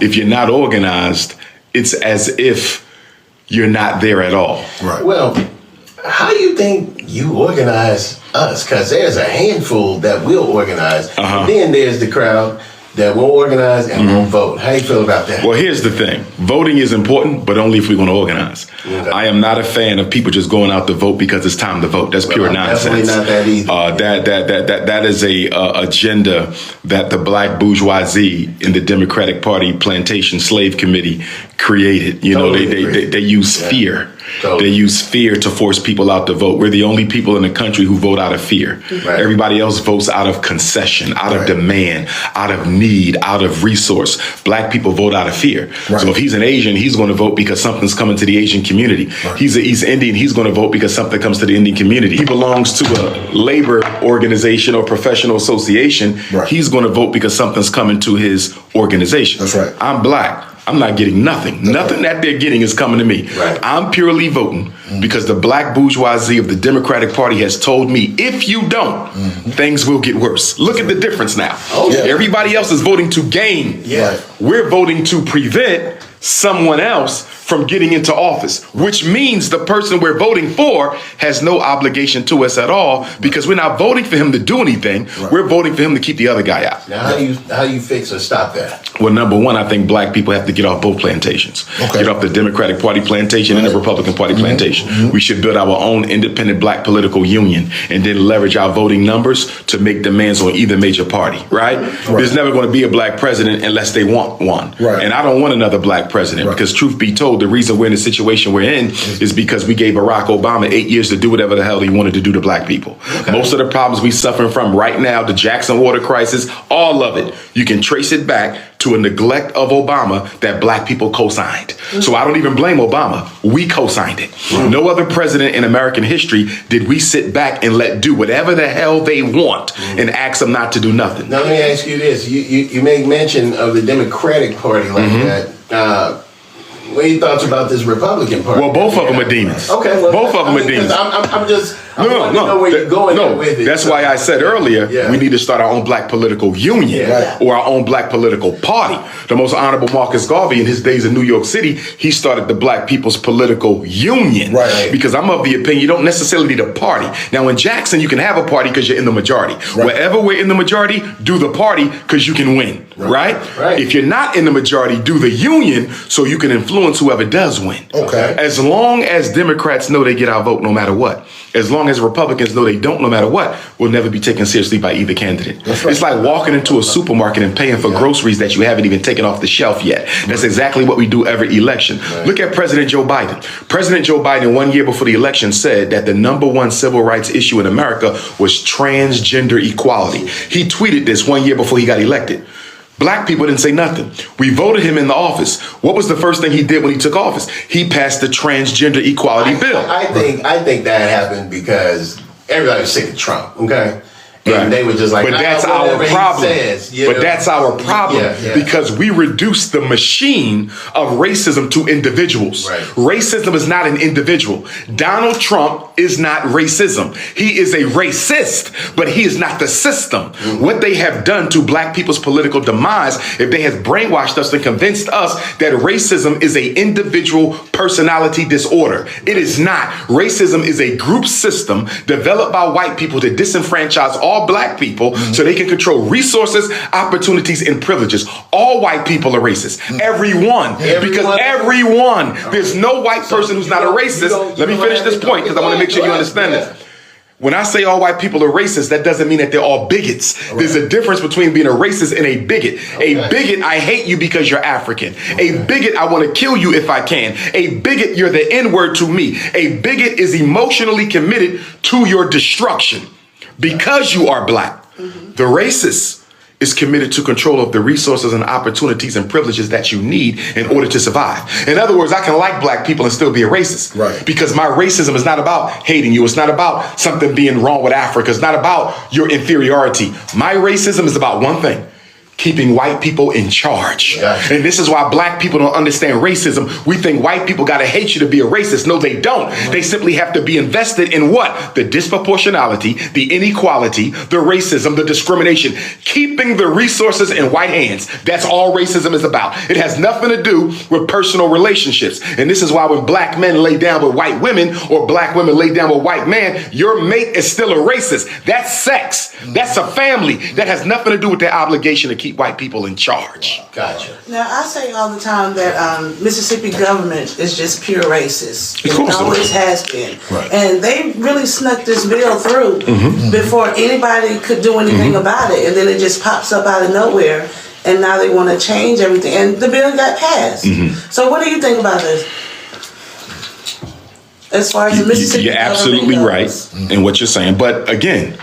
if you're not organized, it's as if you're not there at all. Right. Well, how do you think you organize us? Because there's a handful that will organize. And then there's the crowd that won't organize and won't vote. How do you feel about that? Well, here's the thing. Voting is important, but only if we're going to organize. Okay. I am not a fan of people just going out to vote because it's time to vote. That's pure nonsense. Definitely not that either. That is a agenda that the black bourgeoisie in the Democratic Party Plantation Slave Committee created. You know, they use fear. Totally. They use fear to force people out to vote. We're the only people in the country who vote out of fear. Right. Everybody else votes out of concession, out of demand, out of need, out of resource. Black people vote out of fear. Right. So if he's an Asian, he's going to vote because something's coming to the Asian community. Right. He's an East Indian, he's going to vote because something comes to the Indian community. He belongs to a labor organization or professional association. Right. He's going to vote because something's coming to his organization. That's right. I'm black. I'm not getting nothing. Nothing that they're getting is coming to me. Right. I'm purely voting because the black bourgeoisie of the Democratic Party has told me, if you don't, things will get worse. Look at the difference now. Oh, yeah. Everybody else is voting to gain. Yeah. We're voting to prevent someone else from getting into office, which means the person we're voting for has no obligation to us at all because we're not voting for him to do anything. Right. We're voting for him to keep the other guy out. Now, how do you fix or stop that? Well, number one, I think black people have to get off both plantations. Okay. Get off the Democratic Party plantation and the Republican Party plantation. We should build our own independent black political union and then leverage our voting numbers to make demands on either major party, right? There's never going to be a black president unless they want one. Right. And I don't want another black president because truth be told, the reason we're in the situation we're in is because we gave Barack Obama 8 years to do whatever the hell he wanted to do to black people. Most of the problems we suffering from right now, the Jackson water crisis, all of it, you can trace it back to a neglect of Obama that black people co-signed. So I don't even blame Obama. We co-signed it. No other president in American history did we sit back and let do whatever the hell they want and ask them not to do nothing. Now, let me ask you this. You make mention of the Democratic Party like that. What are your thoughts about this Republican Party? Well, both of them are demons. Okay, well, both of them are demons. I want to know where you're going with it. That's why I said earlier, we need to start our own black political union or our own black political party. The most honorable Marcus Garvey, in his days in New York City, he started the Black People's Political Union. Right. Because I'm of the opinion you don't necessarily need a party. Now, in Jackson, you can have a party because you're in the majority. Right. Wherever we're in the majority, do the party because you can win. Right? If you're not in the majority, do the union so you can influence whoever does win. Okay. As long as Democrats know they get our vote no matter what, as long as Republicans know they don't no matter what, we'll never be taken seriously by either candidate. That's right. It's like walking into a supermarket and paying for groceries that you haven't even taken off the shelf yet. That's exactly what we do every election. Look at President Joe Biden. President Joe Biden, 1 year before the election, said that the #1 civil rights issue in America was transgender equality. He tweeted this 1 year before he got elected. Black people didn't say nothing. We voted him in the office. What was the first thing he did when he took office? He passed the transgender equality bill. I think that happened because everybody was sick of Trump, okay? And they were just like, but that's our problem. But that's our problem because we reduce the machine of racism to individuals. Right. Racism is not an individual. Donald Trump is not racism. He is a racist, but he is not the system. What they have done to black people's political demise, if they have brainwashed us and convinced us that racism is a individual personality disorder. It is not. Racism is a group system developed by white people to disenfranchise all black people so they can control resources, opportunities, and privileges. All white people are racist. Everyone. Because everyone. There's no white person who's not a racist. Let me finish this point because I want to make sure you understand this. When I say all white people are racist, that doesn't mean that they're all bigots. There's a difference between being a racist and a bigot. A bigot, I hate you because you're African. A bigot, I want to kill you if I can. A bigot, you're the N-word to me. A bigot is emotionally committed to your destruction because you are black. The racist is committed to control of the resources and opportunities and privileges that you need in order to survive. In other words, I can like black people and still be a racist. Right. Because my racism is not about hating you. It's not about something being wrong with Africa. It's not about your inferiority. My racism is about one thing. keeping white people in charge. Gotcha. And this is why black people don't understand racism. We think white people gotta hate you to be a racist. No, they don't. They simply have to be invested in what? The disproportionality, the inequality, the racism, the discrimination, keeping the resources in white hands. That's all racism is about. It has nothing to do with personal relationships. And this is why when black men lay down with white women or black women lay down with white men, your mate is still a racist. That's sex. That's a family. That has nothing to do with their obligation to keep white people in charge. Gotcha. Now, I say all the time that Mississippi government is just pure racist. Of course it always has been. Right. And they really snuck this bill through before anybody could do anything about it. And then it just pops up out of nowhere. And now they want to change everything. And the bill got passed. So what do you think about this? As far as the Mississippi You're absolutely right in what you're saying. But again,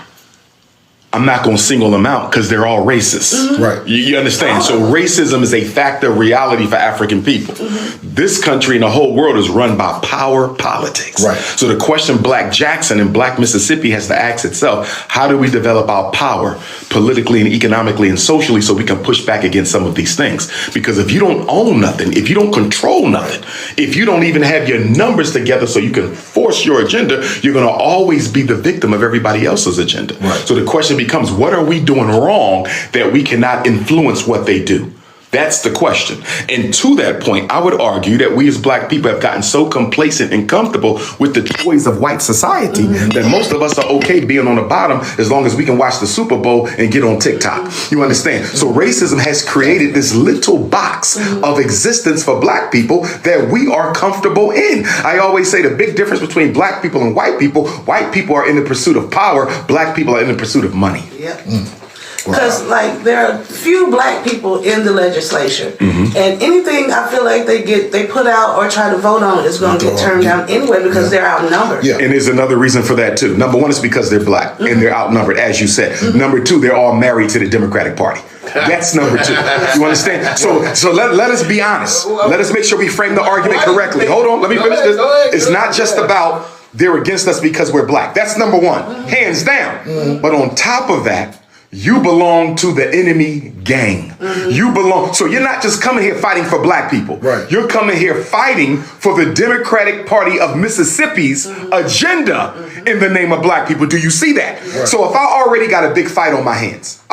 I'm not going to single them out because they're all racist. Right. You understand? So racism is a fact of reality for African people. This country and the whole world is run by power politics. Right. So the question Black Jackson and Black Mississippi has to ask itself, how do we develop our power politically and economically and socially so we can push back against some of these things? Because if you don't own nothing, if you don't control nothing, if you don't even have your numbers together so you can force your agenda, you're going to always be the victim of everybody else's agenda. Right. So the question becomes, what are we doing wrong that we cannot influence what they do? That's the question. And to that point, I would argue that we as black people have gotten so complacent and comfortable with the toys of white society that most of us are okay being on the bottom as long as we can watch the Super Bowl and get on TikTok. You understand? So racism has created this little box of existence for black people that we are comfortable in. I always say the big difference between black people and white people are in the pursuit of power, black people are in the pursuit of money. Yep. Because, like, there are few black people in the legislature, and anything I feel like they put out or try to vote on is going to get turned down anyway because they're outnumbered. Yeah. And there's another reason for that too. Number one is because they're black and they're outnumbered, as you said. Number two, they're all married to the Democratic Party. That's number two. You understand? So let us be honest. Let us make sure we frame the argument correctly. Hold on, let me finish this. It's not just about they're against us because we're black. That's number one, hands down. But on top of that, you belong to the enemy gang. You belong. So you're not just coming here fighting for black people. Right. You're coming here fighting for the Democratic Party of Mississippi's agenda in the name of black people. Do you see that? Right. So if I already got a big fight on my hands,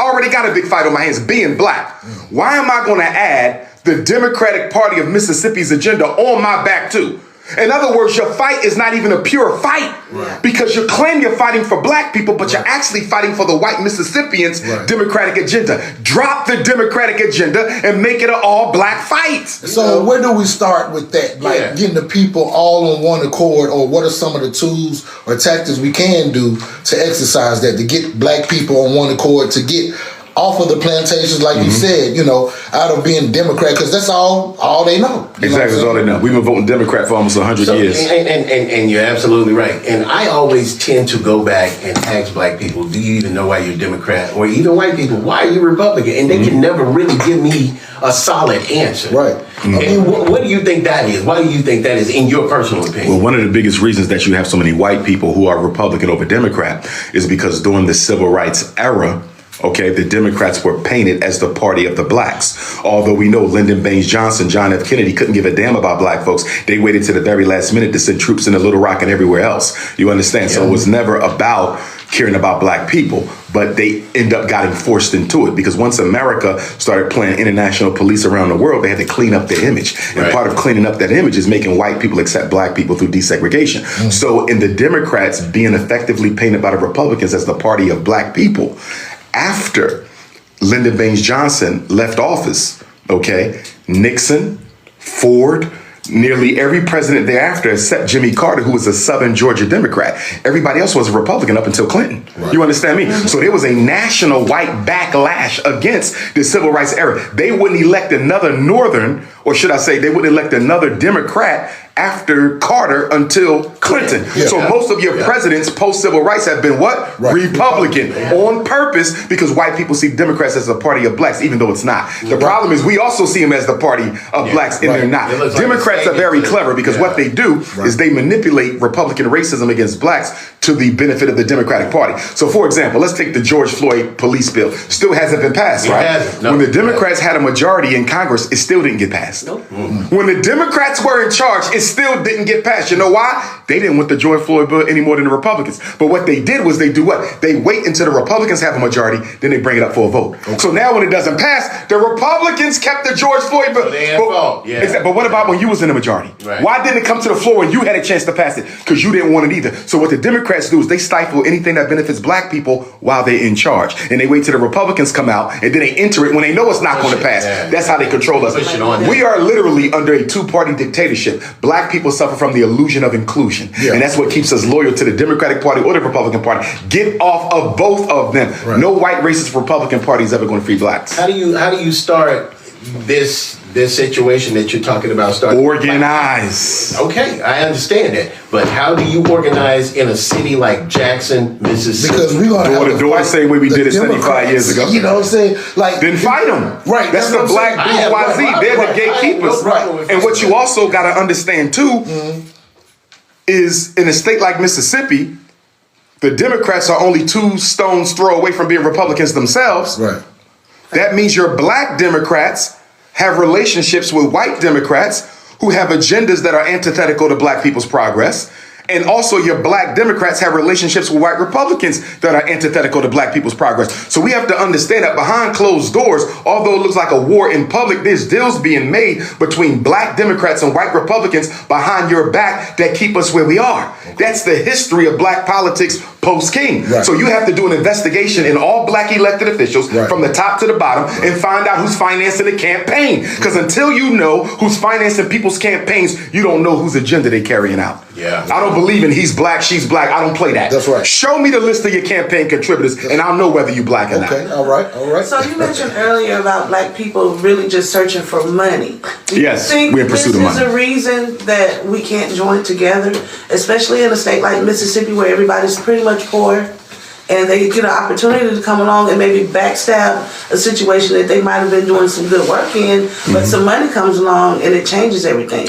being black, why am I going to add the Democratic Party of Mississippi's agenda on my back too? In other words, your fight is not even a pure fight because you claim you're fighting for black people, but you're actually fighting for the white Mississippians' Democratic agenda. Drop the Democratic agenda and make it an all black fight. So where do we start with that? Like getting the people all on one accord, or what are some of the tools or tactics we can do to exercise that, to get black people on one accord, to get off of the plantations, like you said, out of being Democrat, because that's all they know. Exactly, that's all they know. We've been voting Democrat for almost 100 years. And you're absolutely right. And I always tend to go back and ask black people, do you even know why you're Democrat? Or even white people, why are you Republican? And they can never really give me a solid answer. Right. I mean, what do you think that is? Why do you think that is, in your personal opinion? Well, one of the biggest reasons that you have so many white people who are Republican over Democrat is because during the civil rights era, the Democrats were painted as the party of the blacks. Although we know Lyndon Baines Johnson, John F. Kennedy couldn't give a damn about black folks. They waited to the very last minute to send troops into Little Rock and everywhere else. You understand? So it was never about caring about black people, but they end up getting forced into it because once America started playing international police around the world, they had to clean up their image. And part of cleaning up that image is making white people accept black people through desegregation. So in the Democrats being effectively painted by the Republicans as the party of black people, after Lyndon Baines Johnson left office, Nixon, Ford, nearly every president thereafter, except Jimmy Carter, who was a Southern Georgia Democrat. Everybody else was a Republican up until Clinton. You understand me? So there was a national white backlash against the civil rights era. They wouldn't elect another Northern, or should I say, they wouldn't elect another Democrat after Carter until Clinton. So most of your presidents post-civil rights have been what? Republican on purpose, because white people see Democrats as a party of blacks, even though it's not. The problem is we also see them as the party of blacks, and they're not. Democrats are very clever because what they do is they manipulate Republican racism against blacks to the benefit of the Democratic Party. So, for example, let's take the George Floyd police bill. Still hasn't been passed, right? Hasn't. No. When the Democrats had a majority in Congress, it still didn't get passed. Nope. When the Democrats were in charge, it still didn't get passed. You know why? They didn't want the George Floyd bill any more than the Republicans. But what they did was they do what? They wait until the Republicans have a majority, then they bring it up for a vote. Okay. So now when it doesn't pass, the Republicans kept the George Floyd bill. So they had fault. Yeah. But what about when you was in the majority? Right. Why didn't it come to the floor when you had a chance to pass it? Because you didn't want it either. So what the Democrats do is they stifle anything that benefits black people while they're in charge. And they wait till the Republicans come out and then they enter it when they know it's not going to pass. Yeah. That's how they control us. We are literally under a two-party dictatorship. Black people suffer from the illusion of inclusion. Yeah. And that's what keeps us loyal to the Democratic Party or the Republican Party. Get off of both of them. Right. No white racist Republican Party is ever going to free blacks. How do you start this situation that you're talking about? Organize. Okay, I understand that, but how do you organize in a city like Jackson, Mississippi? Because we're gonna have to fight same way we did it 75 years ago. You know what I'm saying? Like, then fight them. Right. That's the black bourgeoisie. They're the gatekeepers. Right. And what you also got to understand too is in a state like Mississippi, the Democrats are only 2 stones throw away from being Republicans themselves. Right. That means your black Democrats have relationships with white Democrats who have agendas that are antithetical to black people's progress. And also your black Democrats have relationships with white Republicans that are antithetical to black people's progress. So we have to understand that behind closed doors, although it looks like a war in public, there's deals being made between black Democrats and white Republicans behind your back that keep us where we are. Okay. That's the history of black politics post-King. Right. So you have to do an investigation in all black elected officials from the top to the bottom and find out who's financing the campaign. Because until you know who's financing people's campaigns, you don't know whose agenda they're carrying out. Yeah. I don't believe in he's black, she's black. I don't play that. That's right. Show me the list of your campaign contributors and I'll know whether you black or not. Okay, all right. So you mentioned earlier about black people really just searching for money. Do yes, you think we're in pursuit of money. This is a reason that we can't join together, especially in a state like Mississippi where everybody's pretty much poor and they get an opportunity to come along and maybe backstab a situation that they might have been doing some good work in, but some money comes along and it changes everything.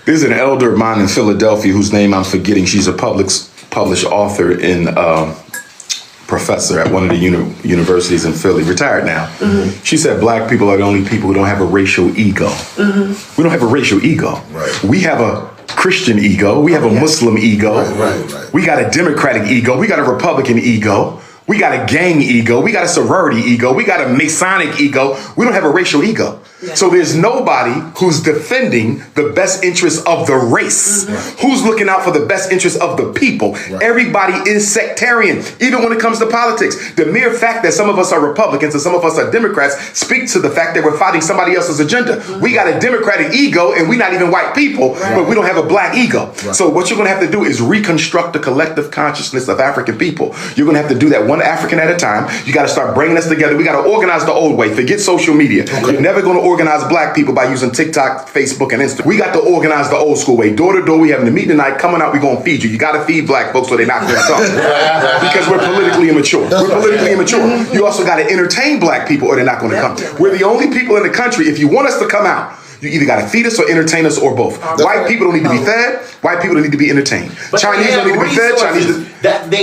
There's an elder of mine in Philadelphia whose name I'm forgetting. She's a published author and professor at one of the universities in Philly, retired now. Mm-hmm. She said black people are the only people who don't have a racial ego. Mm-hmm. We don't have a racial ego. Right. We have a Christian ego. We have a Muslim ego. Right. We got a Democratic ego. We got a Republican ego. We got a gang ego. We got a sorority ego. We got a Masonic ego. We don't have a racial ego. Yeah. So there's nobody who's defending the best interests of the race, who's looking out for the best interests of the people. Right. Everybody is sectarian, even when it comes to politics. The mere fact that some of us are Republicans and some of us are Democrats speaks to the fact that we're fighting somebody else's agenda. We got a Democratic ego and we're not even white people, but we don't have a black ego. Right. So what you're gonna have to do is reconstruct the collective consciousness of African people. You're gonna have to do that one African at a time. You gotta start bringing us together. We gotta organize the old way. Forget social media. Okay. You're never gonna organize black people by using TikTok, Facebook, and Instagram. We got to organize the old school way. Door to door, we having a meeting tonight, coming out, we gonna feed you. You gotta feed black folks so they're not gonna come. Because we're politically immature. We're politically immature. You also gotta entertain black people or they're not gonna come. We're the only people in the country, if you want us to come out, you either got to feed us or entertain us or both. White people don't need to be fed. White people don't need to be entertained. But Chinese don't need to be fed.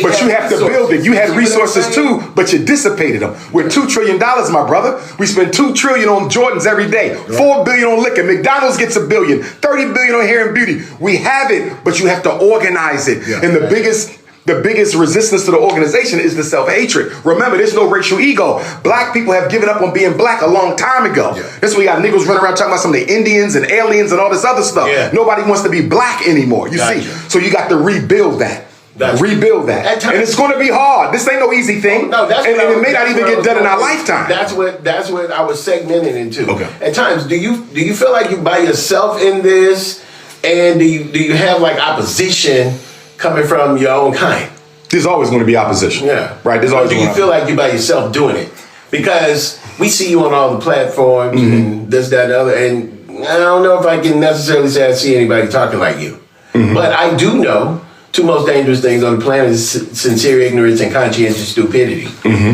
But you have to build it. You had resources too, but you dissipated them. We're $2 trillion, my brother. We spend $2 trillion on Jordans every day. $4 billion on liquor. McDonald's gets $1 billion. $30 billion on hair and beauty. We have it, but you have to organize it. Yeah. And the biggest resistance to the organization is the self-hatred. Remember, there's no racial ego. Black people have given up on being black a long time ago. Yeah. That's why you got niggas running around talking about some of the Indians and aliens and all this other stuff. Yeah. Nobody wants to be black anymore, you see. So you got to rebuild that. Rebuild that. And it's going to be hard. This ain't no easy thing. No, and it may not even get done in our lifetime. That's what I was segmenting into. Okay. At times, do you feel like you by yourself in this? And do you have like opposition coming from your own kind? There's always going to be opposition. Yeah. Right? There's always do you feel like you by yourself doing it? Because we see you on all the platforms and this, that, and the other, and I don't know if I can necessarily say I see anybody talking like you. But I do know 2 most dangerous things on the planet is sincere ignorance and conscientious stupidity.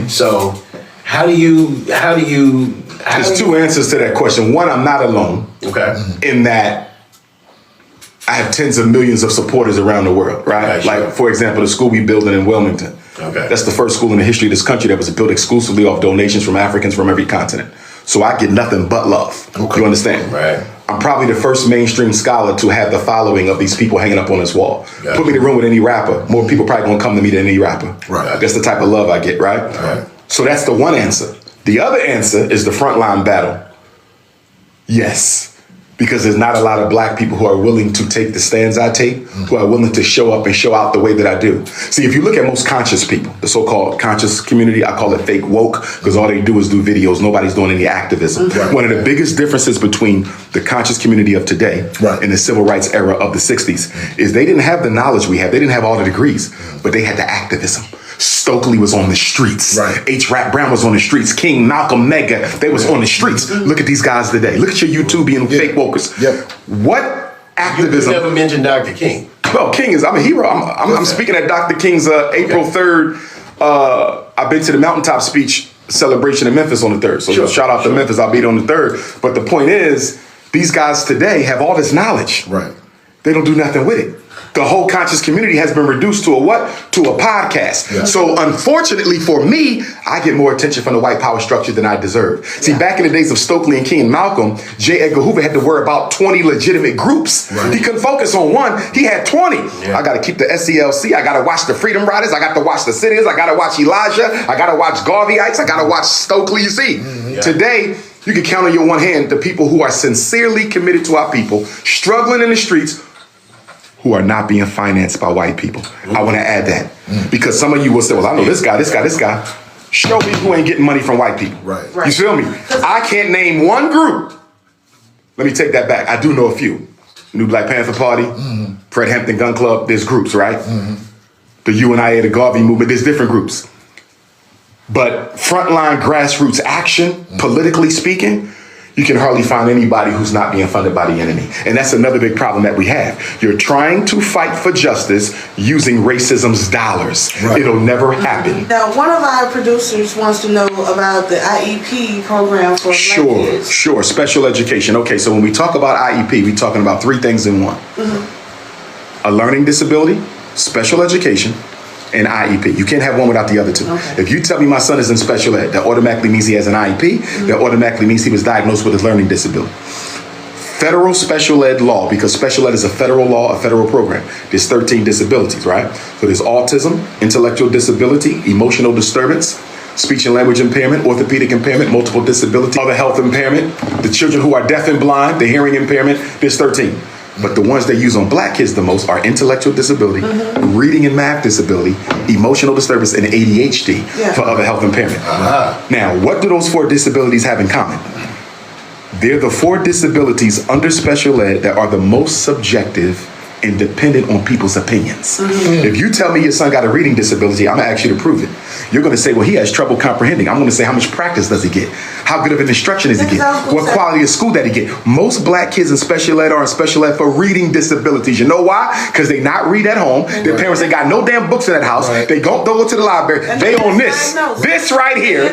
So how do you There's 2 answers to that question. One, I'm not alone. Okay. In that I have tens of millions of supporters around the world, right? Like, for example, the school we building in Wilmington. Okay. That's the first school in the history of this country that was built exclusively off donations from Africans from every continent. So I get nothing but love. Okay. You understand? Right. I'm probably the first mainstream scholar to have the following of these people hanging up on this wall. Gotcha. Put me in the room with any rapper. More people probably gonna come to me than any rapper. Right. That's the type of love I get, right? Right. So that's the one answer. The other answer is the frontline battle. Yes. Because there's not a lot of black people who are willing to take the stands I take, who are willing to show up and show out the way that I do. See, if you look at most conscious people, the so-called conscious community, I call it fake woke, because all they do is do videos. Nobody's doing any activism. Right. One of the biggest differences between the conscious community of today and the civil rights era of the 60s is they didn't have the knowledge we have. They didn't have all the degrees, but they had the activism. Stokely was on the streets. Right. H. Rap Brown was on the streets. King, Malcolm, Mega, they was on the streets. Look at these guys today. Look at your YouTube being fake wokers. Yep. What activism? You never mentioned Dr. King. Well, King is, I'm a hero. I'm speaking at Dr. King's April 3rd. I've been to the mountaintop speech celebration in Memphis on the 3rd. So shout out to Memphis. I'll be on the 3rd. But the point is, these guys today have all this knowledge. Right. They don't do nothing with it. The whole conscious community has been reduced to a what? To a podcast. Yeah. So unfortunately for me, I get more attention from the white power structure than I deserve. See, back in the days of Stokely and King and Malcolm, J. Edgar Hoover had to worry about 20 legitimate groups. Right. He couldn't focus on one. He had 20. Yeah. I got to keep the SCLC. I got to watch the Freedom Riders. I got to watch the Citizens. I got to watch Elijah. I got to watch Garveyites. I got to watch Stokely. You see, today, you can count on your one hand the people who are sincerely committed to our people, struggling in the streets, who are not being financed by white people. I want to add that. Because some of you will say, well, I know this guy. Show me who ain't getting money from white people. Right. You feel me? I can't name one group. Let me take that back. I do know a few. New Black Panther Party, Fred Hampton Gun Club, there's groups, right? The UNIA, the Garvey movement, there's different groups. But frontline grassroots action, politically speaking, you can hardly find anybody who's not being funded by the enemy. And that's another big problem that we have. You're trying to fight for justice using racism's dollars. Right. It'll never happen. Now, one of our producers wants to know about the IEP program for Black kids. Sure, special education. Okay, so when we talk about IEP, we're talking about three things in one. A learning disability, special education, and IEP. You can't have one without the other two. Okay. If you tell me my son is in special ed, that automatically means he has an IEP. That automatically means he was diagnosed with a learning disability. Federal special ed law, because special ed is a federal law, a federal program. There's 13 disabilities, right? So there's autism, intellectual disability, emotional disturbance, speech and language impairment, orthopedic impairment, multiple disability, other health impairment, the children who are deaf and blind, the hearing impairment, there's 13. But the ones they use on black kids the most are intellectual disability, reading and math disability, emotional disturbance, and ADHD for other health impairment. Now, what do those four disabilities have in common? They're the four disabilities under special ed that are the most subjective and dependent on people's opinions. If you tell me your son got a reading disability, I'm gonna ask you to prove it. You're gonna say, well, he has trouble comprehending. I'm gonna say, how much practice does he get? How good of an instruction does he get? What quality of school did he get? Most black kids in special ed are in special ed for reading disabilities. You know why? Because they not read at home. Their parents, they got no damn books in that house. They don't go to the library. They own this. This right here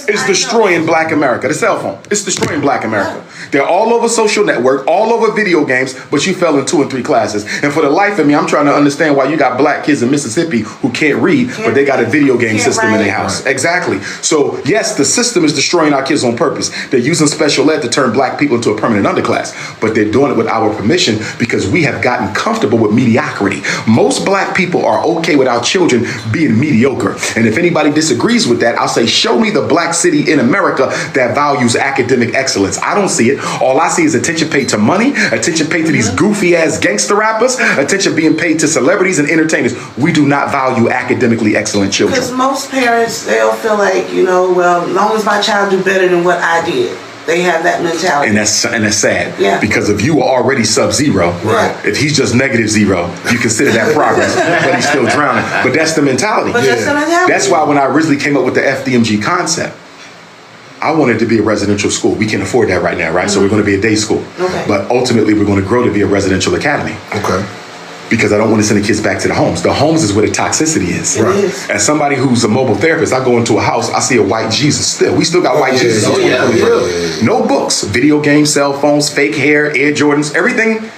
is destroying black America. The cell phone. It's destroying black America. They're all over social network, all over video games, but you fell in 2 and 3 classes. And for the life of me, I'm trying to understand why you got black kids in Mississippi who can't read, but they got a video game system in their house. Exactly. So yes, the system is destroying our kids on purpose. They're using special ed to turn black people into a permanent underclass, but they're doing it with our permission because we have gotten comfortable with mediocrity. Most black people are okay with our children being mediocre. And if anybody disagrees with that, I'll say, show me the black city in America that values academic excellence. I don't see it. All I see is attention paid to money, attention paid to these goofy ass gangster rappers, attention being paid to celebrities and entertainers. We do not value academically excellent children. Because most parents, they'll feel like, you know, well, as long as my child do better than what, I did. They have that mentality. And that's sad. Yeah. Because if you were already sub-zero, if he's just -0, you consider that progress, but he's still drowning. But that's the mentality. But that's the mentality. That's why when I originally came up with the FDMG concept, I wanted to be a residential school. We can't afford that right now, right? So we're going to be a day school. Okay. But ultimately, we're going to grow to be a residential academy. Okay. Because I don't want to send the kids back to the homes. The homes is where the toxicity is. Right. As somebody who's a mobile therapist, I go into a house, I see a white Jesus still. We still got white Jesus. No books, video games, cell phones, fake hair, Air Jordans, everything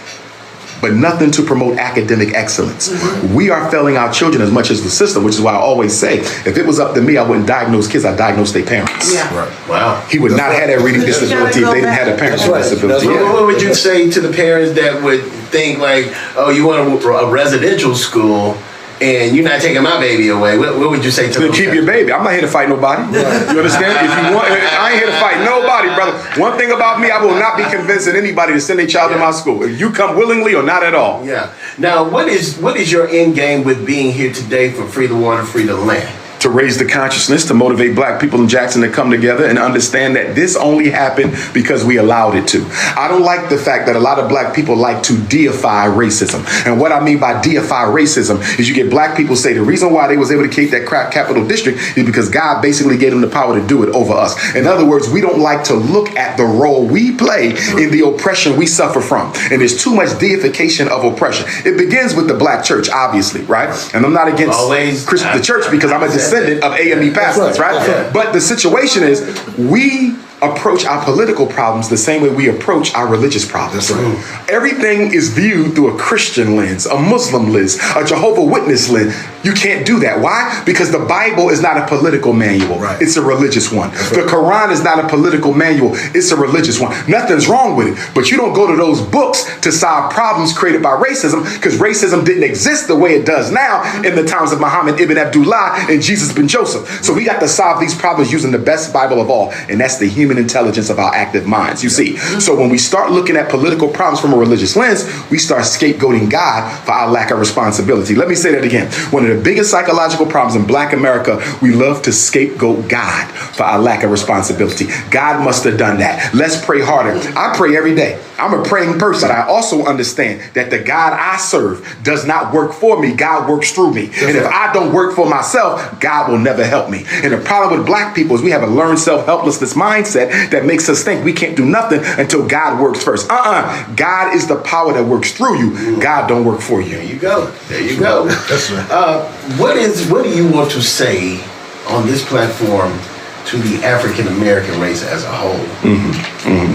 but nothing to promote academic excellence. We are failing our children as much as the system, which is why I always say, if it was up to me, I wouldn't diagnose kids, I'd diagnose their parents. Yeah. Right. Wow. He would not have that reading disability if they didn't have a parent's disability. What would you say to the parents that would think like, oh, you want a residential school and you're not taking my baby away? What would you say to them? Keep your baby. I'm not here to fight nobody. You understand? If you want, I ain't here to fight nobody, brother. One thing about me, I will not be convincing anybody to send a child to my school. If you come willingly or not at all. Yeah. Now, what is your end game with being here today for Free the Water, Free the Land? To raise the consciousness, to motivate black people in Jackson to come together and understand that this only happened because we allowed it to. I don't like the fact that a lot of black people like to deify racism. And what I mean by deify racism is you get black people say the reason why they was able to keep that capital district is because God basically gave them the power to do it over us. In other words, we don't like to look at the role we play in the oppression we suffer from. And there's too much deification of oppression. It begins with the black church, obviously, right? And I'm not against the church because I'm a descendant of AME pastors, right? Yeah. But the situation is we approach our political problems the same way we approach our religious problems. That's right. Everything is viewed through a Christian lens, a Muslim lens, a Jehovah's Witness lens. You can't do that. Why? Because the Bible is not a political manual. Right. It's a religious one. Right. The Quran is not a political manual. It's a religious one. Nothing's wrong with it. But you don't go to those books to solve problems created by racism because racism didn't exist the way it does now in the times of Muhammad ibn Abdullah and Jesus ben Joseph. So we got to solve these problems using the best Bible of all, and that's the human intelligence of our active minds, you see. So when we start looking at political problems from a religious lens, we start scapegoating God for our lack of responsibility. Let me say that again. One of the biggest psychological problems in black America, we love to scapegoat God for our lack of responsibility. God must have done that. Let's pray harder. I pray every day. I'm a praying person. I also understand that the God I serve does not work for me. God works through me. And if I don't work for myself, God will never help me. And the problem with black people is we have a learned self-helplessness mindset that makes us think we can't do nothing until God works first. God is the power that works through you. God don't work for you. There you go. There you go. That's right. What do you want to say on this platform to the African American race as a whole?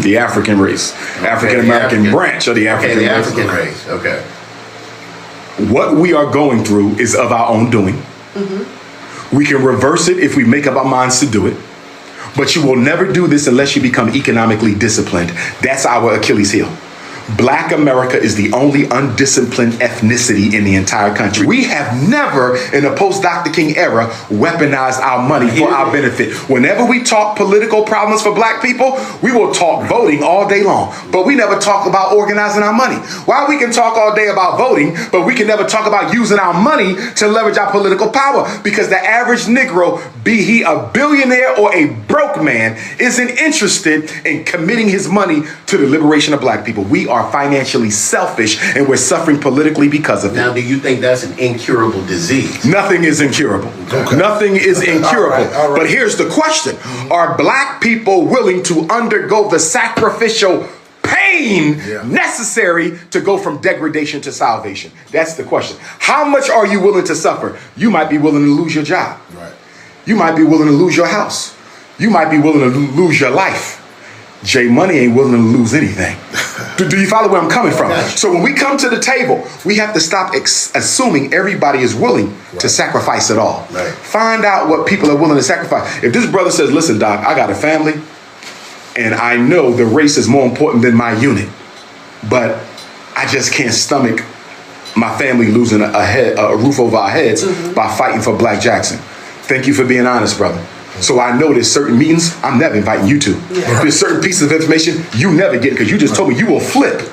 The African race. African American branch of the African race. African race. Okay. What we are going through is of our own doing. We can reverse it if we make up our minds to do it. But you will never do this unless you become economically disciplined. That's our Achilles heel. Black America is the only undisciplined ethnicity in the entire country. We have never, in the post-Dr. King era, weaponized our money for our benefit. Whenever we talk political problems for black people, we will talk voting all day long, but we never talk about organizing our money. Why we can talk all day about voting, but we can never talk about using our money to leverage our political power? Because the average Negro, be he a billionaire or a broke man, isn't interested in committing his money to the liberation of black people. We are financially selfish and we're suffering politically because of it. Now, do you think that's an incurable disease? Nothing is incurable. Okay. Nothing is incurable. All right. But here's the question. Are black people willing to undergo the sacrificial pain necessary to go from degradation to salvation? That's the question. How much are you willing to suffer? You might be willing to lose your job. Right. You might be willing to lose your house. You might be willing to lose your life. J Money ain't willing to lose anything. Do you follow where I'm coming from? So when we come to the table, we have to stop assuming everybody is willing to sacrifice it all. Right. Find out what people are willing to sacrifice. If this brother says, listen, Doc, I got a family and I know the race is more important than my unit, but I just can't stomach my family losing a roof over our heads by fighting for Black Jackson. Thank you for being honest, brother. So I know there's certain meetings I'm never inviting you to. There's certain pieces of information you never get because you just told me you will flip.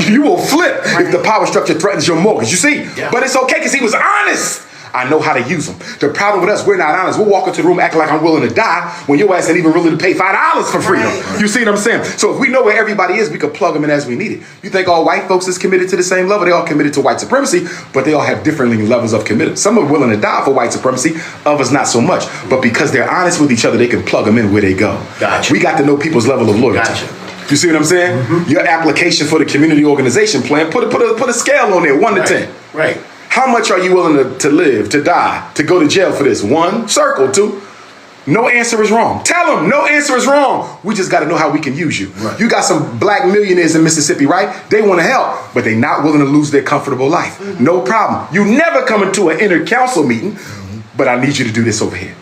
You will flip if the power structure threatens your mortgage. You see? But it's okay because he was honest. I know how to use them. The problem with us, we're not honest. We'll walk into the room acting like I'm willing to die when your ass ain't even willing to pay $5 for freedom. You see what I'm saying? So if we know where everybody is, we can plug them in as we need it. You think all white folks is committed to the same level? They all committed to white supremacy, but they all have different levels of commitment. Some are willing to die for white supremacy, others not so much. But because they're honest with each other, they can plug them in where they go. Gotcha. We got to know people's level of loyalty. Gotcha. You see what I'm saying? Your application for the community organization plan, put a scale on there, 1 to 10. Right. How much are you willing to live, to die, to go to jail for this? 1, circle. 2, No answer is wrong. Tell them no answer is wrong. We just got to know how we can use you. Right. You got some black millionaires in Mississippi, right? They want to help, but they're not willing to lose their comfortable life. No problem. You never come into an inner council meeting, but I need you to do this over here.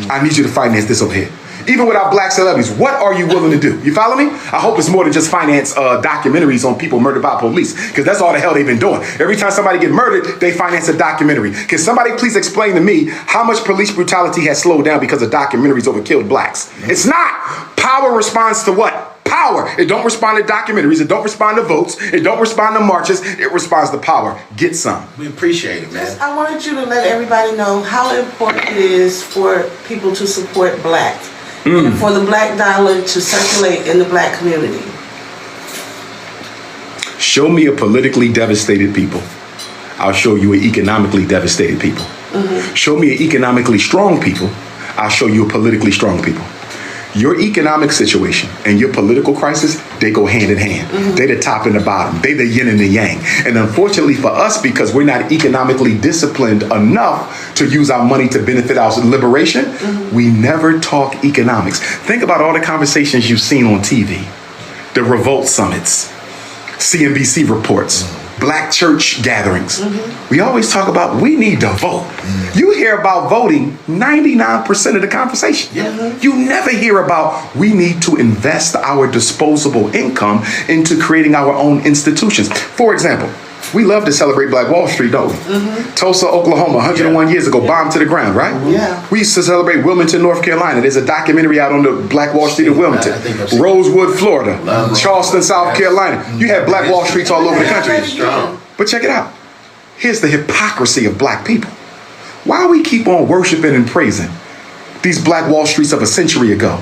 I need you to finance this over here. Even with our black celebrities, what are you willing to do? You follow me? I hope it's more than just finance documentaries on people murdered by police, because that's all the hell they've been doing. Every time somebody get murdered, they finance a documentary. Can somebody please explain to me how much police brutality has slowed down because of documentaries over killed blacks? It's not. Power responds to what? Power. It don't respond to documentaries. It don't respond to votes. It don't respond to marches. It responds to power. Get some. We appreciate it, man. I wanted you to let everybody know how important it is for people to support black. And for the black dollar to circulate in the black community. Show me a politically devastated people. I'll show you an economically devastated people. Show me an economically strong people. I'll show you a politically strong people. Your economic situation and your political crisis, they go hand in hand. They the top and the bottom. They the yin and the yang. And unfortunately for us, because we're not economically disciplined enough to use our money to benefit our liberation, we never talk economics. Think about all the conversations you've seen on TV. The revolt summits, CNBC reports, black church gatherings. We always talk about we need to vote. You hear about voting 99% of the conversation. You never hear about we need to invest our disposable income into creating our own institutions. For example, we love to celebrate Black Wall Street, don't we? Tulsa, Oklahoma, 101 years ago, bombed to the ground, right? We used to celebrate Wilmington, North Carolina. There's a documentary out on the Black Wall Street of Wilmington. Rosewood, Florida. Charleston, South Carolina. You had Black Wall Streets all over the country. But check it out. Here's the hypocrisy of black people. Why we keep on worshiping and praising these Black Wall Streets of a century ago,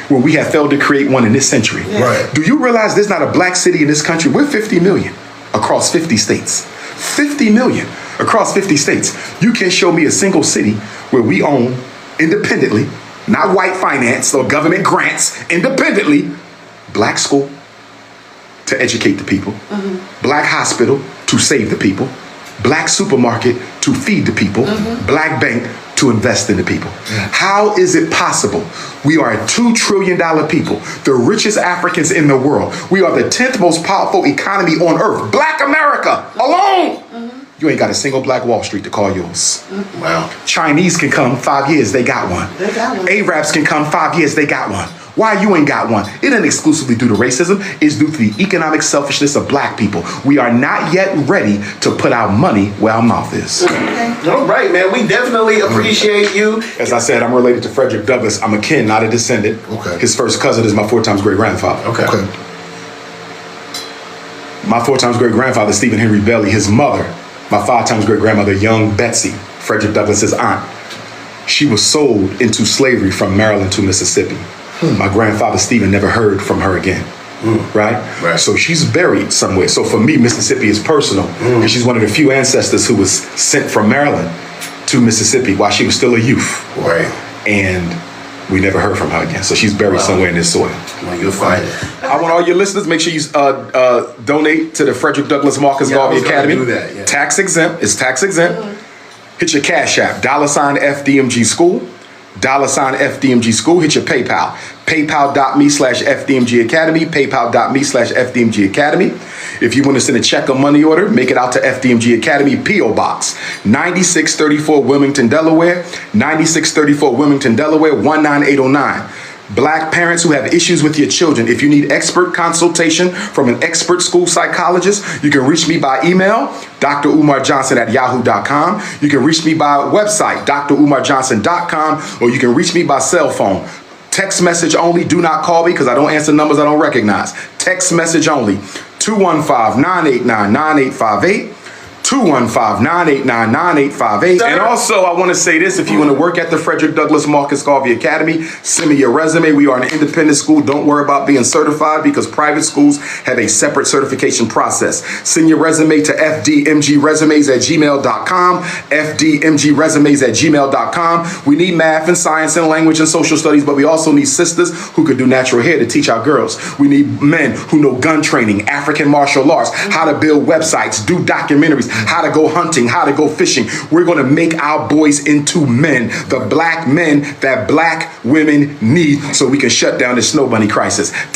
when we have failed to create one in this century? Do you realize there's not a black city in this country? We're 50 million. Across 50 states. 50 million across 50 states. You can show me a single city where we own independently, not white finance or government grants, independently, black school to educate the people, black hospital to save the people, black supermarket to feed the people, black bank to invest in the people. How is it possible? We are a $2 trillion people, the richest Africans in the world. We are the 10th most powerful economy on earth. Black America alone. You ain't got a single Black Wall Street to call yours. Wow. Chinese can come 5 years, they got one. Arabs can come 5 years, they got one. Why you ain't got one? It ain't exclusively due to racism. It's due to the economic selfishness of black people. We are not yet ready to put our money where our mouth is. All right, man. We definitely appreciate you. As I said, I'm related to Frederick Douglass. I'm a kin, not a descendant. His first cousin is my 4 times great grandfather. My 4 times great grandfather, Stephen Henry Bailey, his mother, my 5 times great grandmother, young Betsy, Frederick Douglass's aunt. She was sold into slavery from Maryland to Mississippi. My grandfather, Stephen, never heard from her again. Right? So she's buried somewhere. So for me, Mississippi is personal. Because she's one of the few ancestors who was sent from Maryland to Mississippi while she was still a youth. And we never heard from her again. So she's buried somewhere in this soil. Well, you'll find it. I want all your listeners, make sure you donate to the Frederick Douglass Marcus Garvey Academy. Do that, Tax exempt. It's tax exempt. Hit your Cash App, $FDMG School. $FDMG School. Hit your PayPal. PayPal.me/FDMG Academy. PayPal.me/FDMG Academy. If you want to send a check or money order, make it out to FDMG Academy, P.O. Box 9634 Wilmington, Delaware. 9634 Wilmington, Delaware, 19809. Black parents who have issues with your children, if you need expert consultation from an expert school psychologist, you can reach me by email, Dr. Umar Johnson at yahoo.com. You can reach me by website, drumarjohnson.com, or you can reach me by cell phone. Text message only. Do not call me because I don't answer numbers I don't recognize. Text message only. 215-989-9858. 215-989-9858. And also, I want to say this, if you want to work at the Frederick Douglass Marcus Garvey Academy, send me your resume. We are an independent school. Don't worry about being certified because private schools have a separate certification process. Send your resume to fdmgresumes@gmail.com, fdmgresumes@gmail.com. We need math and science and language and social studies, but we also need sisters who could do natural hair to teach our girls. We need men who know gun training, African martial arts, how to build websites, do documentaries, how to go hunting, how to go fishing. We're going to make our boys into men, the black men that black women need, so we can shut down the snow bunny crisis.